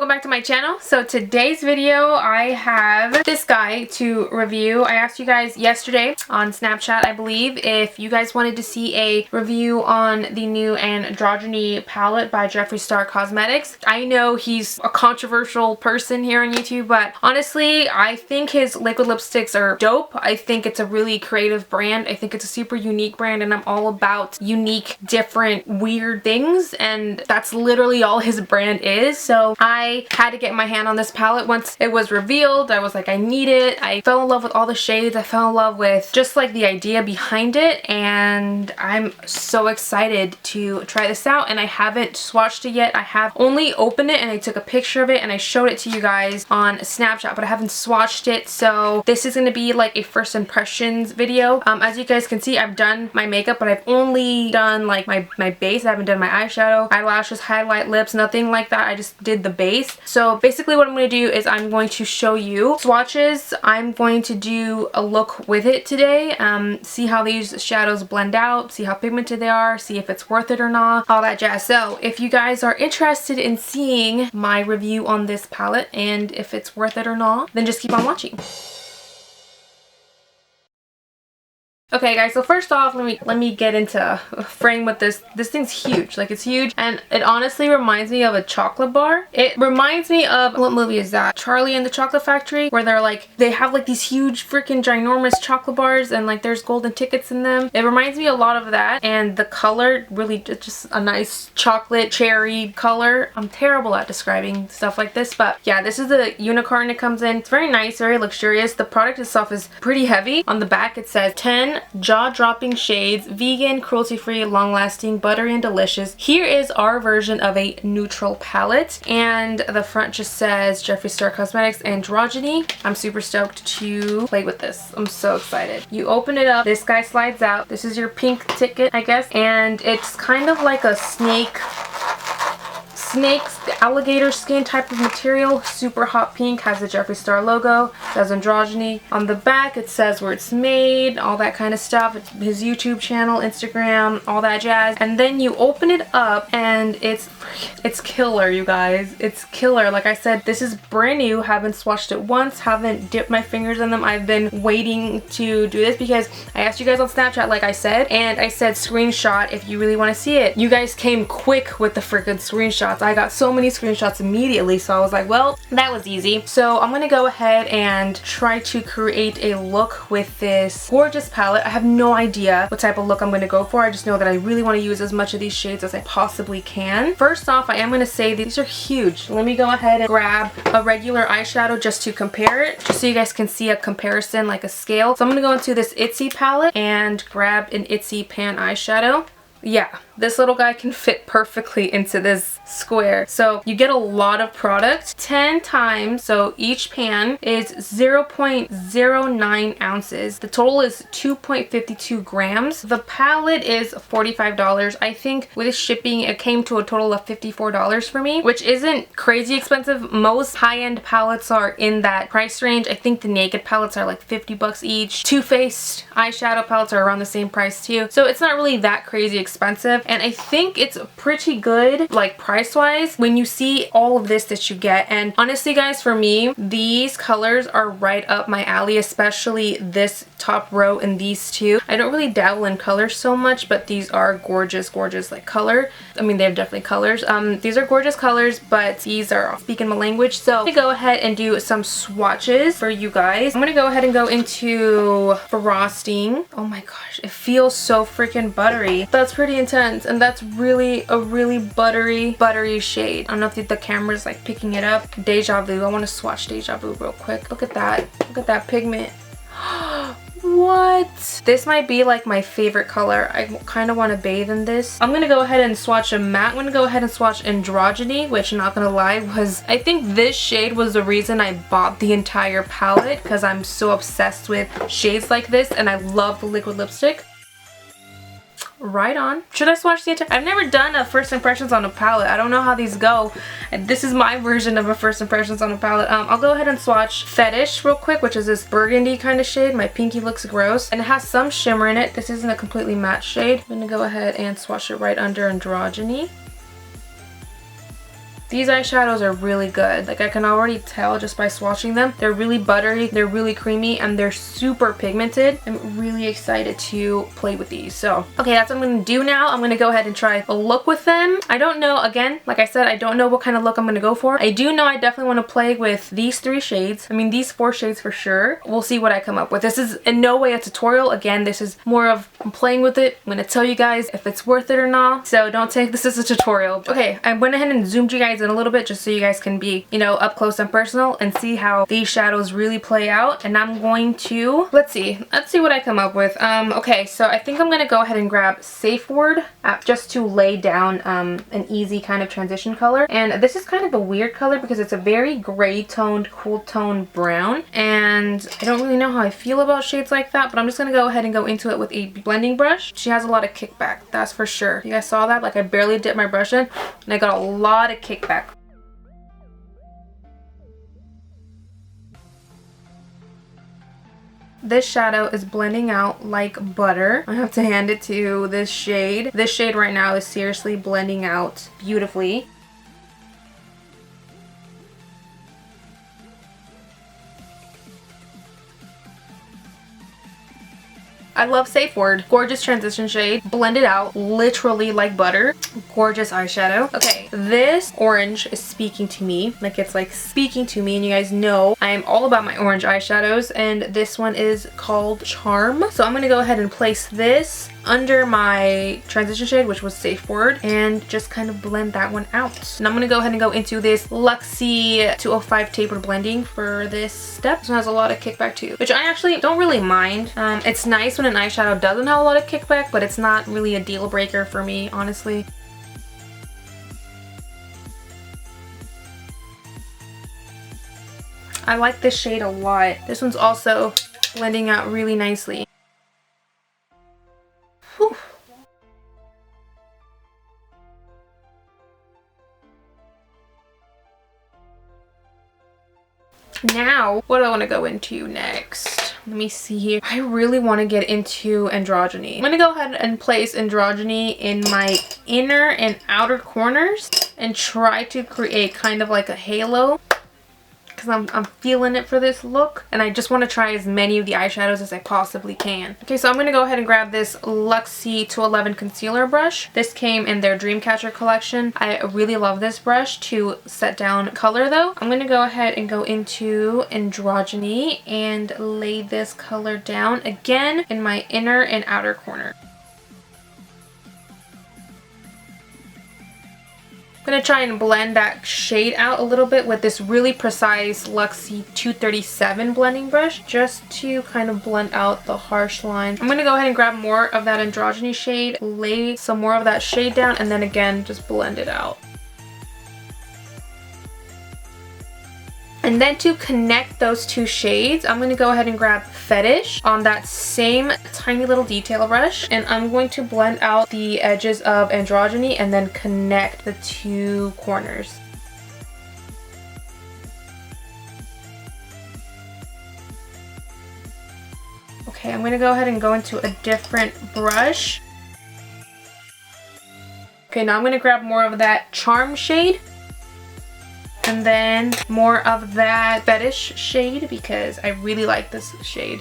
welcome back to my channel. So today's video I have this guy to review. I asked you guys yesterday on Snapchat, I believe, if you guys wanted to see a review on the new Androgyny palette by Jefree Cosmetics. I know he's a controversial person here on YouTube, but honestly I think his liquid lipsticks are dope. I think it's a really creative brand. I think it's a super unique brand, and I'm all about unique, different, weird things, and that's literally all his brand is. So I had to get my hand on this palette once it was revealed. I was like, I need it. I fell in love with all the shades. I fell in love with just like the idea behind it, and I'm so excited to try this out. And I haven't swatched it yet. I have only opened it and I took a picture of it and I showed it to you guys on Snapchat, but I haven't swatched it. So this is going to be like a first impressions video. As you guys can see, I've done my makeup, but I've only done like my base. I haven't done my eyeshadow, eyelashes, highlight, lips, nothing like that. I just did the base. So basically what I'm going to do is I'm going to show you swatches. I'm going to do a look with it today, see how these shadows blend out, see how pigmented they are, see if it's worth it or not, all that jazz. So if you guys are interested in seeing my review on this palette and if it's worth it or not, then just keep on watching. Okay guys, so first off, let me get into a frame with this. This thing's huge. Like, it's huge, and it honestly reminds me of a chocolate bar. It reminds me of, what movie is that? Charlie and the Chocolate Factory, where they have like these huge freaking ginormous chocolate bars and like there's golden tickets in them. It reminds me a lot of that, and the color really just a nice chocolate cherry color. I'm terrible at describing stuff like this, but yeah, this is the unicorn it comes in. It's very nice, very luxurious. The product itself is pretty heavy. On the back it says 10 jaw-dropping shades, vegan, cruelty-free, long-lasting, buttery, and delicious. Here is our version of a neutral palette, and the front just says Jefree Cosmetics Androgyny. I'm super stoked to play with this. I'm so excited. You open it up, this guy slides out. This is your pink ticket, I guess, and it's kind of like a alligator skin type of material. Super hot pink, has the Jefree logo, says Androgyny. On the back it says where it's made, all that kind of stuff. It's his YouTube channel, Instagram, all that jazz. And then you open it up and it's killer, you guys. It's killer. Like I said, this is brand new. Haven't swatched it once, haven't dipped my fingers in them. I've been waiting to do this because I asked you guys on Snapchat, like I said, and I said screenshot if you really want to see it. You guys came quick with the freaking screenshots. I got so many screenshots immediately, so I was like, well, that was easy. So I'm gonna go ahead and try to create a look with this gorgeous palette. I have no idea what type of look I'm gonna go for. I just know that I really want to use as much of these shades as I possibly can. First off, I am gonna say these are huge. Let me go ahead and grab a regular eyeshadow just to compare it, just so you guys can see a comparison, like a scale. So I'm gonna go into this Itsy palette and grab an Itsy pan eyeshadow. Yeah, this little guy can fit perfectly into this square. So you get a lot of product, 10 times, so each pan is 0.09 ounces. The total is 2.52 grams. The palette is $45. I think with shipping it came to a total of $54 for me, which isn't crazy expensive. Most high-end palettes are in that price range. I think the naked palettes are like 50 bucks each. Too Faced eyeshadow palettes are around the same price too. So it's not really that crazy expensive, and I think it's pretty good, like price-wise, when you see all of this that you get. And honestly guys, for me, these colors are right up my alley, especially this top row and these two. I don't really dabble in colors so much, but these are gorgeous like color. I mean, they're definitely colors. These are gorgeous colors, but these are speaking my language. So I'm gonna go ahead and do some swatches for you guys. I'm gonna go ahead and go into frosting. Oh my gosh, it feels so freaking buttery. That's pretty intense, and that's really a really buttery shade. I don't know if the camera's like picking it up. Deja Vu. I want to swatch Deja Vu real quick. Look at that. Look at that pigment. What? This might be like my favorite color. I kind of want to bathe in this. I'm gonna go ahead and swatch a matte. I'm gonna go ahead and swatch Androgyny, which, not gonna lie, I think this shade was the reason I bought the entire palette, because I'm so obsessed with shades like this, and I love the liquid lipstick. Right on. Should I swatch the entire? I've never done a first impressions on a palette. I don't know how these go. And this is my version of a first impressions on a palette. I'll go ahead and swatch Fetish real quick, which is this burgundy kind of shade. My pinky looks gross, and it has some shimmer in it. This isn't a completely matte shade. I'm gonna go ahead and swatch it right under Androgyny. These eyeshadows are really good. Like I can already tell just by swatching them. They're really buttery, they're really creamy, and they're super pigmented. I'm really excited to play with these. So, okay, that's what I'm gonna do now. I'm gonna go ahead and try a look with them. I don't know, again, like I said, I don't know what kind of look I'm gonna go for. I do know I definitely want to play with these 3 shades. I mean, these 4 shades for sure. We'll see what I come up with. This is in no way a tutorial. Again, this is more of I'm playing with it. I'm gonna tell you guys if it's worth it or not. So don't take this as a tutorial. Okay, I went ahead and zoomed you guys in a little bit just so you guys can be, you know, up close and personal and see how these shadows really play out. And I'm going to, let's see what I come up with. Okay, so I think I'm gonna go ahead and grab Safe Word just to lay down an easy kind of transition color. And this is kind of a weird color because it's a very gray toned, cool toned brown. And I don't really know how I feel about shades like that, but I'm just gonna go ahead and go into it with a blending brush. She has a lot of kickback, that's for sure. You guys saw that? Like I barely dipped my brush in and I got a lot of kickback. This shadow is blending out like butter. I have to hand it to this shade. This shade right now is seriously blending out beautifully. I love Safe Word. Gorgeous transition shade. Blended out literally like butter. Gorgeous eyeshadow. Okay, this orange is speaking to me. Like it's like speaking to me, and you guys know I am all about my orange eyeshadows, and this one is called Charm. So I'm gonna go ahead and place this under my transition shade, which was Safe Word, and just kind of blend that one out. And I'm gonna go ahead and go into this LUXIE 205 tapered blending for this step. This one has a lot of kickback too, which I actually don't really mind. It's nice when an eyeshadow doesn't have a lot of kickback, but it's not really a deal breaker for me, honestly. I like this shade a lot. This one's also blending out really nicely. Whew. Now, what do I want to go into next? Let me see here. I really want to get into Androgyny. I'm going to go ahead and place Androgyny in my inner and outer corners and try to create kind of like a halo, because I'm feeling it for this look, and I just want to try as many of the eyeshadows as I possibly can. Okay, so I'm going to go ahead and grab this LUXIE 211 concealer brush. This came in their Dreamcatcher collection. I really love this brush to set down color though. I'm going to go ahead and go into Androgyny and lay this color down again in my inner and outer corner. I'm going to try and blend that shade out a little bit with this really precise LUXIE 237 blending brush, just to kind of blend out the harsh line. I'm going to go ahead and grab more of that Androgyny shade, lay some more of that shade down, and then again just blend it out. And then to connect those 2 shades, I'm going to go ahead and grab Fetish on that same tiny little detail brush, and I'm going to blend out the edges of Androgyny and then connect the 2 corners. Okay, I'm going to go ahead and go into a different brush. Okay, now I'm going to grab more of that Charm shade. And then more of that Fetish shade, because I really like this shade.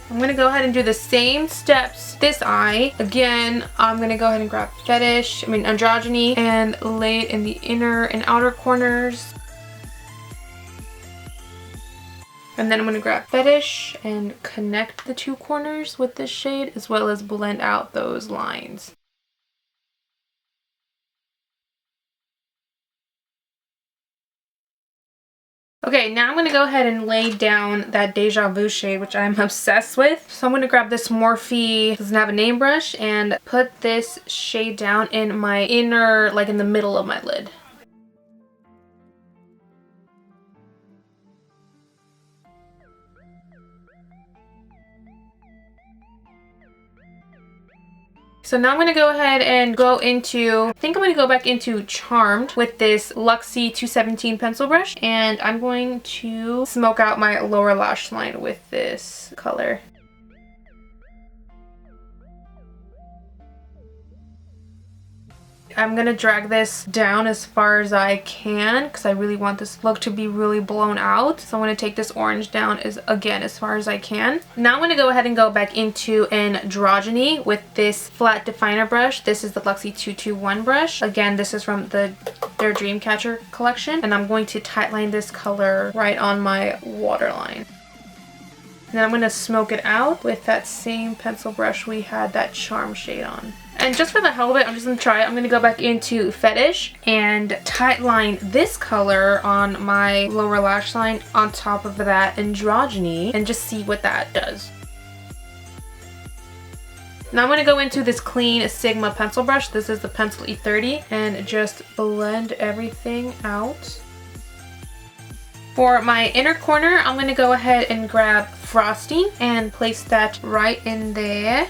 I'm going to go ahead and do the same steps this eye. Again, I'm going to go ahead and grab Androgyny, and lay it in the inner and outer corners. And then I'm going to grab Fetish and connect the 2 corners with this shade, as well as blend out those lines. Okay, now I'm going to go ahead and lay down that Deja Vu shade, which I'm obsessed with. So I'm going to grab this Morphe, doesn't have a name brush, and put this shade down in my inner, like in the middle of my lid. So now I'm going to go ahead and go into, I think I'm going to go back into Charmed with this LUXIE 217 pencil brush. And I'm going to smoke out my lower lash line with this color. I'm gonna drag this down as far as I can because I really want this look to be really blown out. So I'm gonna take this orange down as far as I can. Now I'm gonna go ahead and go back into Androgyny with this flat definer brush. This is the LUXIE 221 brush. Again, this is from their Dreamcatcher collection. And I'm going to tightline this color right on my waterline. Then I'm gonna smoke it out with that same pencil brush we had that Charm shade on. And just for the hell of it, I'm just going to try it. I'm going to go back into Fetish and tightline this color on my lower lash line on top of that Androgyny and just see what that does. Now I'm going to go into this clean Sigma pencil brush. This is the Pencil E30 and just blend everything out. For my inner corner, I'm going to go ahead and grab Frosting and place that right in there.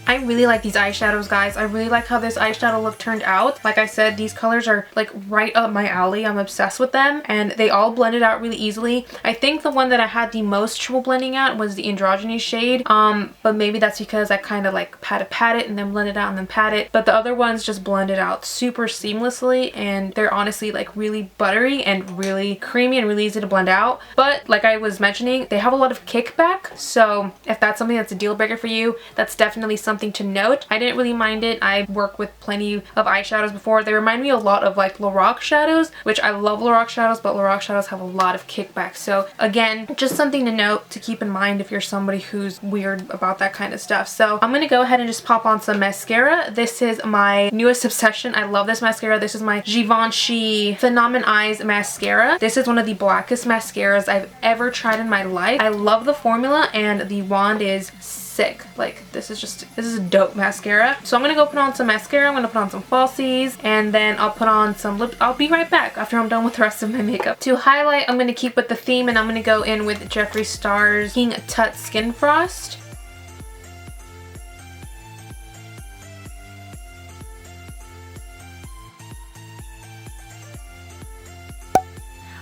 I really like these eyeshadows, guys. I really like how this eyeshadow look turned out. Like I said, these colors are like right up my alley. I'm obsessed with them and they all blended out really easily. I think the one that I had the most trouble blending out was the Androgyny shade. But maybe that's because I kind of like pat it and then blend it out and then pat it. But the other ones just blended out super seamlessly and they're honestly like really buttery and really creamy and really easy to blend out. But like I was mentioning, they have a lot of kickback. So if that's something that's a deal breaker for you, that's definitely something to note. I didn't really mind it. I worked with plenty of eyeshadows before. They remind me a lot of like Lorac shadows, which I love Lorac shadows, but Lorac shadows have a lot of kickback. So again, just something to note, to keep in mind if you're somebody who's weird about that kind of stuff. So I'm gonna go ahead and just pop on some mascara. This is my newest obsession. I love this mascara. This is my Givenchy Phenomen Eyes mascara. This is one of the blackest mascaras I've ever tried in my life. I love the formula and the wand is sick. Like this is a dope mascara. So I'm gonna go put on some mascara. I'm gonna put on some falsies and then I'll put on some lip. I'll be right back after I'm done with the rest of my makeup. To highlight, I'm gonna keep with the theme and I'm gonna go in with Jefree Star's King Tut Skin Frost.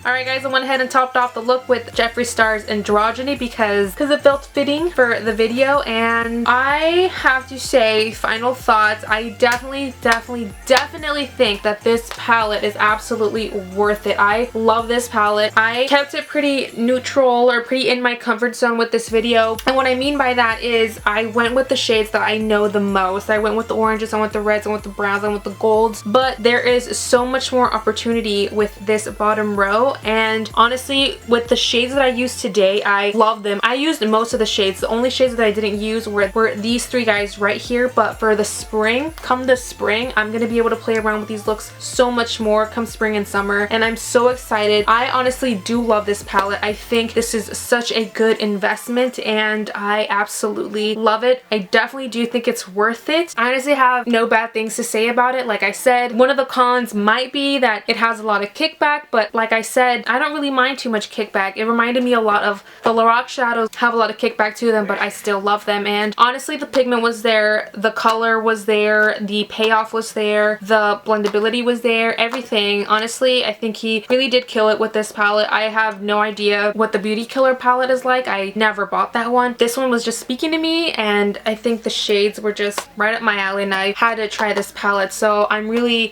Alright guys, I went ahead and topped off the look with Jefree Star's Androgyny because it felt fitting for the video, and I have to say, final thoughts, I definitely think that this palette is absolutely worth it. I love this palette. I kept it pretty neutral or pretty in my comfort zone with this video, and what I mean by that is I went with the shades that I know the most. I went with the oranges, I went with the reds, I went with the browns, I went with the golds, but there is so much more opportunity with this bottom row. And honestly, with the shades that I used today, I love them. I used most of the shades. The only shades that I didn't use were these three guys right here. But for the spring, come the spring, I'm going to be able to play around with these looks so much more come spring and summer. And I'm so excited. I honestly do love this palette. I think this is such a good investment and I absolutely love it. I definitely do think it's worth it. I honestly have no bad things to say about it. Like I said, one of the cons might be that it has a lot of kickback, but like I said, I don't really mind too much kickback. It reminded me a lot of the Lorac shadows, have a lot of kickback to them, but I still love them. And honestly, the pigment was there, the color was there, the payoff was there, the blendability was there, everything. Honestly, I think he really did kill it with this palette. I have no idea what the Beauty Killer palette is like. I never bought that one. This one was just speaking to me and I think the shades were just right up my alley and I had to try this palette. So I'm really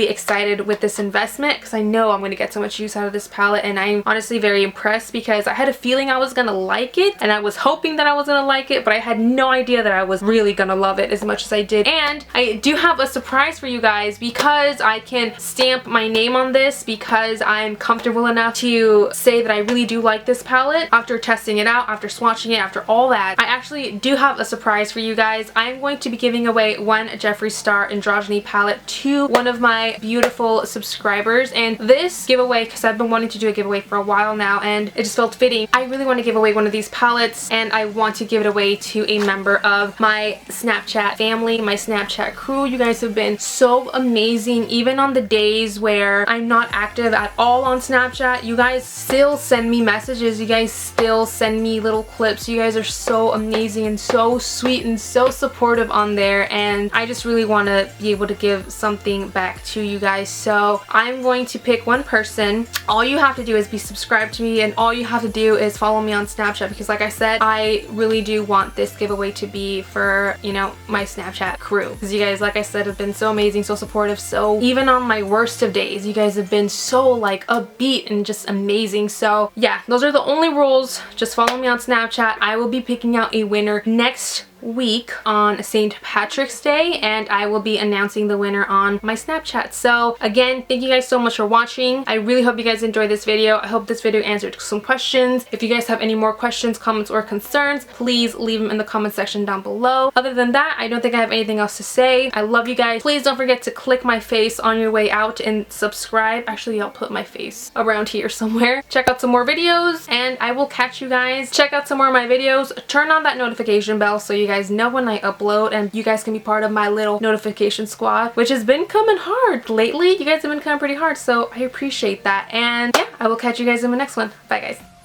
excited with this investment because I know I'm going to get so much use out of this palette, and I'm honestly very impressed because I had a feeling I was gonna like it and I was hoping that I was gonna like it, but I had no idea that I was really gonna love it as much as I did. And I do have a surprise for you guys because I can stamp my name on this, because I'm comfortable enough to say that I really do like this palette after testing it out, after swatching it, after all that. I actually do have a surprise for you guys. I'm going to be giving away one Jefree Star Androgyny palette to one of my beautiful subscribers, and this giveaway because I've been wanting to do a giveaway for a while now and it just felt fitting. I really want to give away one of these palettes and I want to give it away to a member of my Snapchat family, my Snapchat crew. You guys have been so amazing. Even on the days where I'm not active at all on Snapchat, you guys still send me messages. You guys still send me little clips. You guys are so amazing and so sweet and so supportive on there, and I just really want to be able to give something back to you guys. So I'm going to pick one person. All you have to do is be subscribed to me, and all you have to do is follow me on Snapchat, because like I said, I really do want this giveaway to be for, you know, my Snapchat crew, because you guys, like I said, have been so amazing, so supportive. So even on my worst of days, you guys have been so like upbeat and just amazing. So yeah, those are the only rules. Just follow me on Snapchat. I will be picking out a winner next week on St. Patrick's Day, and I will be announcing the winner on my Snapchat. So again, thank you guys so much for watching. I really hope you guys enjoyed this video. I hope this video answered some questions. If you guys have any more questions, comments, or concerns, please leave them in the comment section down below. Other than that, I don't think I have anything else to say. I love you guys. Please don't forget to click my face on your way out and subscribe. Actually, I'll put my face around here somewhere. Check out some more videos, and I will catch you guys. Check out some more of my videos. Turn on that notification bell so you guys know when I upload, and you guys can be part of my little notification squad, which has been coming hard lately. You guys have been coming pretty hard, so I appreciate that. And yeah, I will catch you guys in the next one. Bye guys.